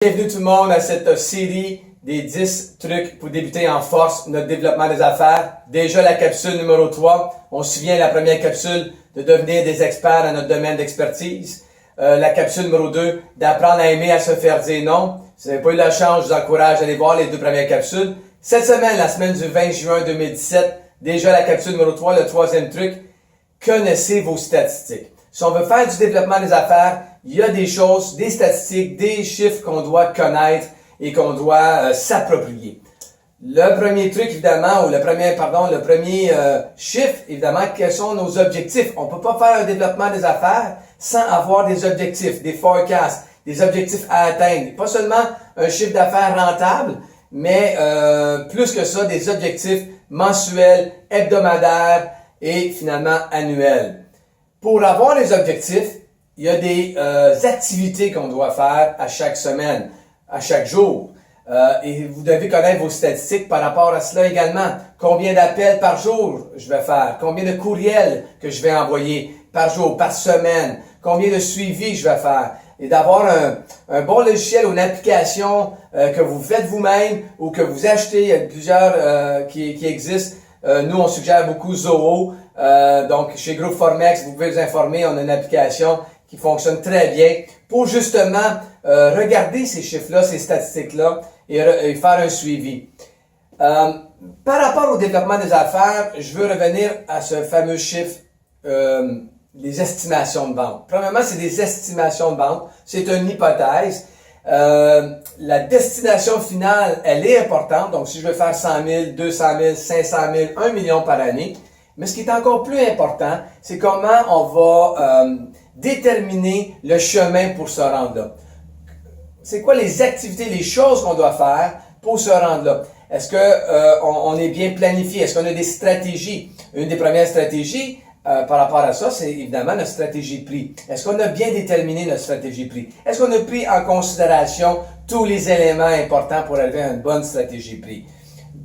Bienvenue tout le monde à cette série des 10 trucs pour débuter en force notre développement des affaires. Déjà la capsule numéro 3, on se souvient la première capsule de devenir des experts dans notre domaine d'expertise. La capsule numéro 2, d'apprendre à aimer à se faire dire non. Si vous n'avez pas eu la chance, je vous encourage à aller voir les deux premières capsules. Cette semaine, la semaine du 20 juin 2017, déjà la capsule numéro 3, le troisième truc, connaissez vos statistiques. Si on veut faire du développement des affaires, il y a des choses, des statistiques, des chiffres qu'on doit connaître et qu'on doit s'approprier. Le premier truc, évidemment, ou le premier chiffre, évidemment, quels sont nos objectifs. On ne peut pas faire un développement des affaires sans avoir des objectifs, des forecasts, des objectifs à atteindre. Pas seulement un chiffre d'affaires rentable, mais plus que ça, des objectifs mensuels, hebdomadaires et finalement annuels. Pour avoir les objectifs, il y a des activités qu'on doit faire à chaque semaine, à chaque jour. Et vous devez connaître vos statistiques par rapport à cela également. Combien d'appels par jour je vais faire? Combien de courriels que je vais envoyer par jour, par semaine? Combien de suivis je vais faire? Et d'avoir un bon logiciel ou une application que vous faites vous-même ou que vous achetez. Il y a plusieurs qui existent. Nous, on suggère beaucoup Zoho. Donc, chez Groupe Formex, vous pouvez vous informer. On a une application qui fonctionne très bien pour justement regarder ces chiffres-là, ces statistiques-là et faire un suivi. Par rapport au développement des affaires, je veux revenir à ce fameux chiffre, les estimations de vente. Premièrement, c'est des estimations de vente. C'est une hypothèse. La destination finale, elle est importante. Donc, si je veux faire 100 000, 200 000, 500 000, 1 million par année. Mais ce qui est encore plus important, c'est comment on va déterminer le chemin pour se rendre là. C'est quoi les activités, les choses qu'on doit faire pour se rendre là? Est-ce que on est bien planifié? Est-ce qu'on a des stratégies? Une des premières stratégies par rapport à ça, c'est évidemment notre stratégie de prix. Est-ce qu'on a bien déterminé notre stratégie de prix? Est-ce qu'on a pris en considération tous les éléments importants pour arriver à une bonne stratégie de prix?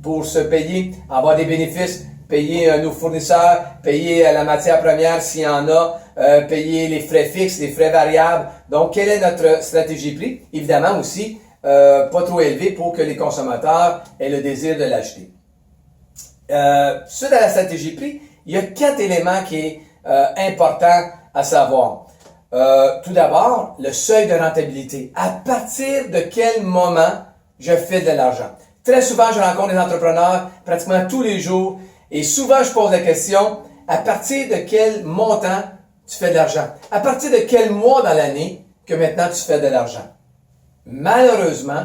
Pour se payer, avoir des bénéfices, payer nos fournisseurs, payer la matière première s'il y en a, payer les frais fixes, les frais variables. Donc, quelle est notre stratégie de prix? Évidemment aussi, pas trop élevé pour que les consommateurs aient le désir de l'acheter. Suite à la stratégie de prix, il y a 4 éléments qui est important à savoir. Tout d'abord, le seuil de rentabilité. À partir de quel moment je fais de l'argent? Très souvent, je rencontre des entrepreneurs pratiquement tous les jours et souvent, je pose la question, à partir de quel montant tu fais de l'argent? À partir de quel mois dans l'année que maintenant tu fais de l'argent? Malheureusement,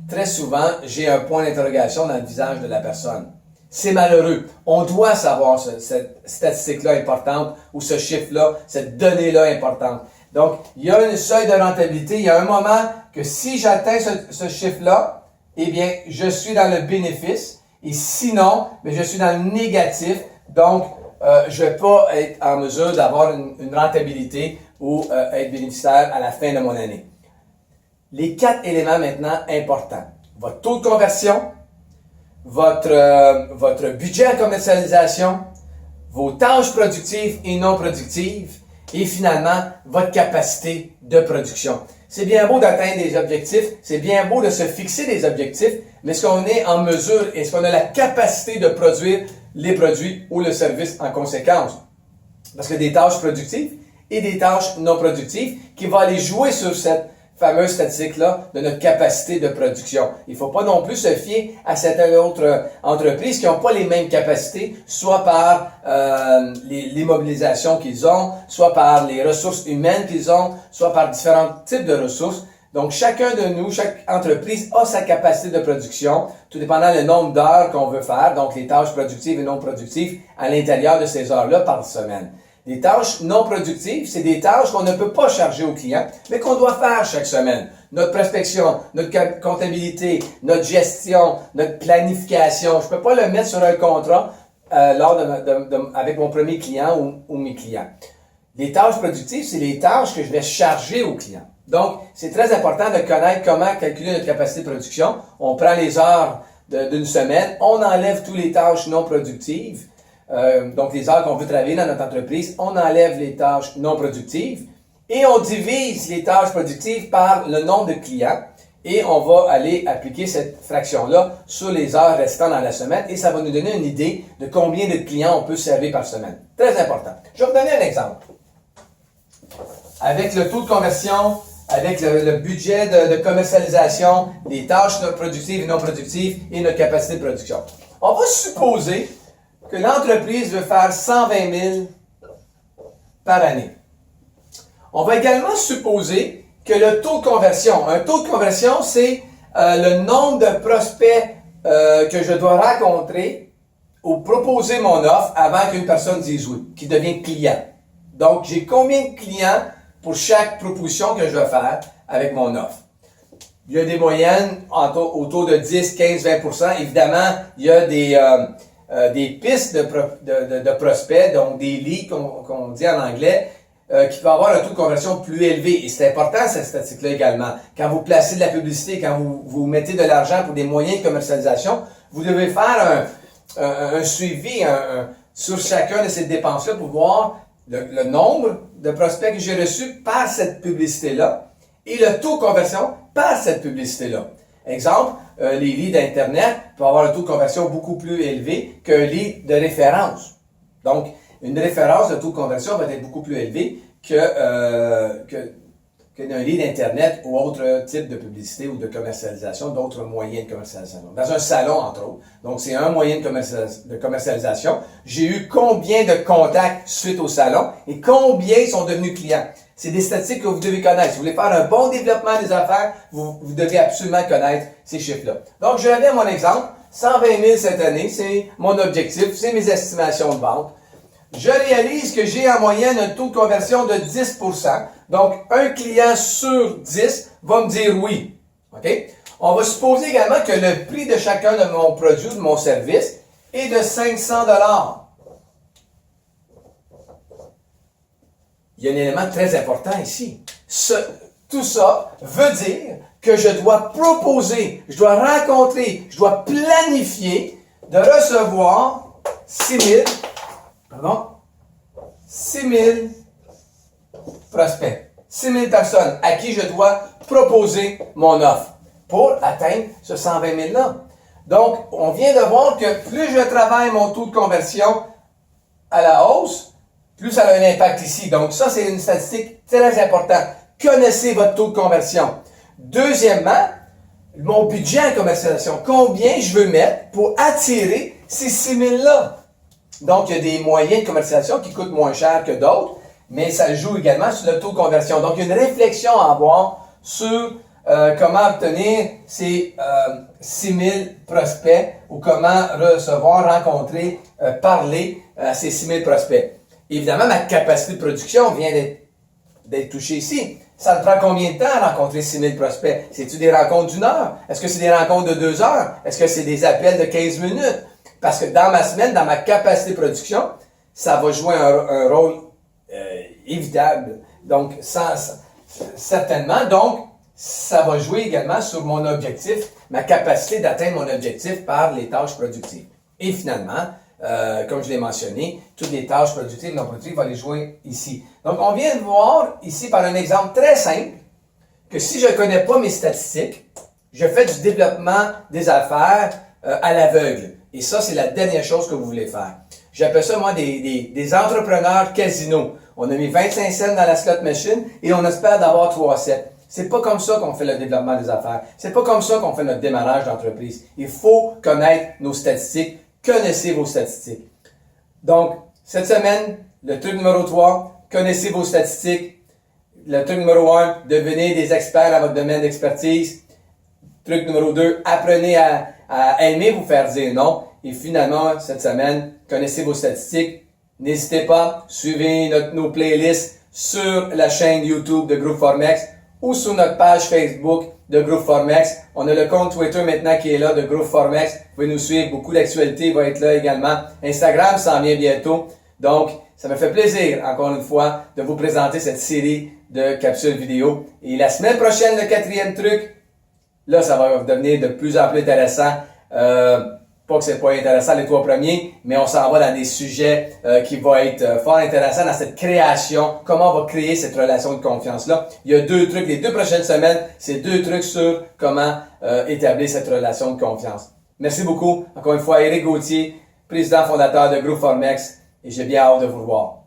très souvent, j'ai un point d'interrogation dans le visage de la personne. C'est malheureux. On doit savoir cette statistique-là importante ou ce chiffre-là, cette donnée-là importante. Donc, il y a un seuil de rentabilité. Il y a un moment que si j'atteins ce chiffre-là, eh bien, je suis dans le bénéfice. Et sinon, je suis dans le négatif. Donc, je ne vais pas être en mesure d'avoir une rentabilité ou être bénéficiaire à la fin de mon année. Les 4 éléments maintenant importants. Votre taux de conversion, votre budget à commercialisation, vos tâches productives et non productives, et finalement, votre capacité de production. C'est bien beau d'atteindre des objectifs, c'est bien beau de se fixer des objectifs, mais est-ce qu'on est en mesure, est-ce qu'on a la capacité de produire les produits ou le service en conséquence? Parce que des tâches productives et des tâches non productives qui vont aller jouer sur cette fameuse statistique-là de notre capacité de production. Il ne faut pas non plus se fier à certaines autres entreprises qui n'ont pas les mêmes capacités, soit par les mobilisations qu'ils ont, soit par les ressources humaines qu'ils ont, soit par différents types de ressources. Donc, chacun de nous, chaque entreprise a sa capacité de production, tout dépendant du nombre d'heures qu'on veut faire, donc les tâches productives et non productives à l'intérieur de ces heures-là par semaine. Les tâches non productives, c'est des tâches qu'on ne peut pas charger aux clients, mais qu'on doit faire chaque semaine. Notre prospection, notre comptabilité, notre gestion, notre planification. Je ne peux pas le mettre sur un contrat avec mon premier client ou mes clients. Les tâches productives, c'est les tâches que je vais charger aux clients. Donc, c'est très important de connaître comment calculer notre capacité de production. On prend les heures d'une semaine, on enlève toutes les tâches non productives. Donc les heures qu'on veut travailler dans notre entreprise, on enlève les tâches non productives et on divise les tâches productives par le nombre de clients et on va aller appliquer cette fraction-là sur les heures restant dans la semaine et ça va nous donner une idée de combien de clients on peut servir par semaine. Très important. Je vais vous donner un exemple. Avec le taux de conversion, avec le budget de commercialisation, les tâches productives et non productives et notre capacité de production. On va supposer que l'entreprise veut faire 120 000 par année. On va également supposer que le taux de conversion, un taux de conversion, c'est le nombre de prospects que je dois rencontrer ou proposer mon offre avant qu'une personne dise oui, qui devient client. Donc, j'ai combien de clients pour chaque proposition que je vais faire avec mon offre. Il y a des moyennes autour de 10, 15, 20%. Évidemment, il y a des pistes de prospects, donc des leads qu'on dit en anglais, qui peuvent avoir un taux de conversion plus élevé. Et c'est important, cette statistique-là également. Quand vous placez de la publicité, quand vous mettez de l'argent pour des moyens de commercialisation, vous devez faire un suivi sur chacun de ces dépenses-là pour voir le nombre de prospects que j'ai reçus par cette publicité-là et le taux de conversion par cette publicité-là. Exemple, les leads d'Internet peuvent avoir un taux de conversion beaucoup plus élevé qu'un lead de référence. Donc, une référence de taux de conversion va être beaucoup plus élevé qu'un lead Internet ou autre type de publicité ou de commercialisation, d'autres moyens de commercialisation. Dans un salon, entre autres. Donc, c'est un moyen de commercialisation. J'ai eu combien de contacts suite au salon et combien sont devenus clients. C'est des statistiques que vous devez connaître. Si vous voulez faire un bon développement des affaires, vous devez absolument connaître ces chiffres-là. Donc, je reviens à mon exemple. 120 000 cette année, c'est mon objectif, c'est mes estimations de vente. Je réalise que j'ai en moyenne un taux de conversion de 10%. Donc, un client sur 10 va me dire oui. OK? On va supposer également que le prix de chacun de mon produit, de mon service, est de 500 $. Il y a un élément très important ici. Tout ça veut dire que je dois proposer, je dois rencontrer, je dois planifier de recevoir 6 000 prospects, 6 000 personnes à qui je dois proposer mon offre pour atteindre ce 120 000-là. Donc, on vient de voir que plus je travaille mon taux de conversion à la hausse, plus ça a un impact ici. Donc, ça, c'est une statistique très importante. Connaissez votre taux de conversion. Deuxièmement, mon budget en commercialisation. Combien je veux mettre pour attirer ces 6 000-là? Donc, il y a des moyens de commercialisation qui coûtent moins cher que d'autres, mais ça joue également sur le taux de conversion. Donc, il y a une réflexion à avoir sur comment obtenir ces 6 000 prospects ou comment recevoir, rencontrer, parler à ces 6 000 prospects. Évidemment, ma capacité de production vient d'être touchée ici. Ça te prend combien de temps à rencontrer 6 000 prospects? C'est-tu des rencontres d'1 heure? Est-ce que c'est des rencontres de 2 heures? Est-ce que c'est des appels de 15 minutes? Parce que dans ma semaine, dans ma capacité de production, ça va jouer un rôle évitable. Donc, certainement. Donc, ça va jouer également sur mon objectif, ma capacité d'atteindre mon objectif par les tâches productives. Et finalement, comme je l'ai mentionné, toutes les tâches productives et non productives vont les jouer ici. Donc, on vient de voir ici par un exemple très simple que si je ne connais pas mes statistiques, je fais du développement des affaires à l'aveugle. Et ça, c'est la dernière chose que vous voulez faire. J'appelle ça, moi, des entrepreneurs casino. On a mis 25 cents dans la slot machine et on espère d'avoir 3 sets. C'est pas comme ça qu'on fait le développement des affaires. C'est pas comme ça qu'on fait notre démarrage d'entreprise. Il faut connaître nos statistiques. Connaissez vos statistiques. Donc, cette semaine, le truc numéro 3, connaissez vos statistiques. Le truc numéro 1, devenez des experts dans votre domaine d'expertise. Truc numéro 2, apprenez à aimer vous faire dire non. Et finalement, cette semaine, connaissez vos statistiques. N'hésitez pas, suivez nos playlists sur la chaîne YouTube de Groupe Formex ou sur notre page Facebook de Groupe Formex. On a le compte Twitter maintenant qui est là de Groupe Formex. Vous pouvez nous suivre, beaucoup d'actualités va être là également. Instagram s'en vient bientôt. Donc, ça me fait plaisir, encore une fois, de vous présenter cette série de capsules vidéo. Et la semaine prochaine, le 4e truc, là, ça va devenir de plus en plus intéressant. Pas que c'est pas intéressant les 3 premiers, mais on s'en va dans des sujets qui vont être fort intéressants dans cette création. Comment on va créer cette relation de confiance-là. Il y a 2 trucs, les 2 prochaines semaines, c'est 2 trucs sur comment établir cette relation de confiance. Merci beaucoup. Encore une fois, Éric Gauthier, président fondateur de Groupe Formex, et j'ai bien hâte de vous revoir.